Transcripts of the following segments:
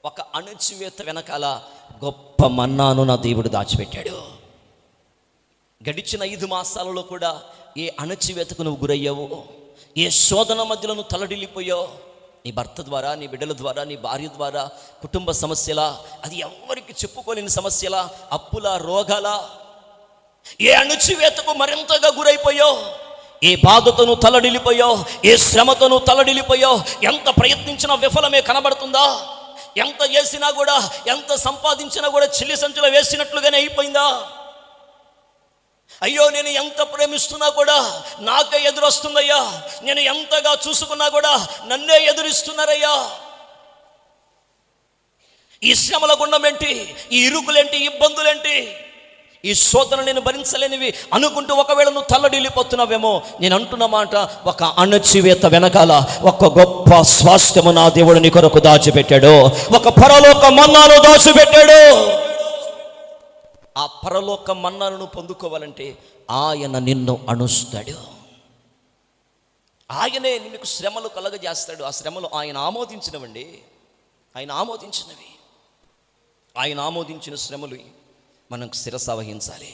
ఒక అణచివేత వెనకాల గొప్ప మన్నాను నా దేవుడు దాచిపెట్టాడు. గడిచిన 5 మాసాలలో కూడా ఏ అణచివేతకు నువ్వు గురయ్యావో, ఏ శోధన మధ్యలో నువ్వు తలడిల్లిపోయావు, నీ భర్త ద్వారా, నీ బిడ్డల ద్వారా, నీ భార్య ద్వారా, కుటుంబ సమస్యలా, అది ఎవరికి చెప్పుకోలేని సమస్యలా, అప్పుల, రోగాల, ఏ అణచివేతకు మరింతగా గురైపోయావు, ఏ బాధతో నువ్వు తలడిల్లిపోయావు, ఏ శ్రమతో నువ్వు తలడిల్లిపోయావు, ఎంత ప్రయత్నించినా విఫలమే కనబడుతుందా, ఎంత చేసినా కూడా, ఎంత సంపాదించినా కూడా చిల్లి సంచులో వేసినట్లుగానే అయిపోయిందా, అయ్యో నేను ఎంత ప్రేమిస్తున్నా కూడా నాకే ఎదురొస్తుందయ్యా, నేను ఎంతగా చూసుకున్నా కూడా నన్నే ఎదురిస్తున్నారయ్యా, ఈ శ్రమల గుండమేంటి, ఈ ఇరుకులేంటి, ఇబ్బందులేంటి, ఈ శోధన నేను భరించలేనివి అనుకుంటూ ఒకవేళ నువ్వు తల్లడిల్లిపోతున్నావేమో, నేను అంటున్న మాట, ఒక అణచివేత వెనకాల ఒక గొప్ప స్వాస్థ్యము నా దేవుడు నీ కొరకు దాచిపెట్టాడు. ఒక పరలోక మన్నాను దాచిపెట్టాడు. ఆ పరలోక మన్నాను పొందుకోవాలంటే ఆయన నిన్ను అణుస్తాడు. ఆయనే నీకు శ్రమలు కలగజేస్తాడు. ఆ శ్రమలు ఆయన ఆమోదించినవండి, ఆయన ఆమోదించినవి. ఆయన ఆమోదించిన శ్రమలు మనం శిరస వహించాలి.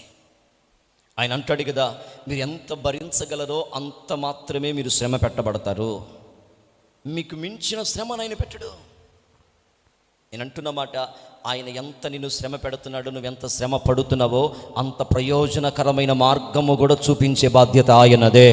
ఆయన అంటాడు కదా, మీరు ఎంత భరించగలరో అంత మాత్రమే మీరు శ్రమ పెట్టబడతారు. మీకు మించిన శ్రమను ఆయన పెట్టడు. నేను అంటున్న మాట, ఆయన ఎంత నిన్ను శ్రమ పెడుతున్నాడో, నువ్వెంత శ్రమ పడుతున్నావో అంత ప్రయోజనకరమైన మార్గము కూడా చూపించే బాధ్యత ఆయనదే.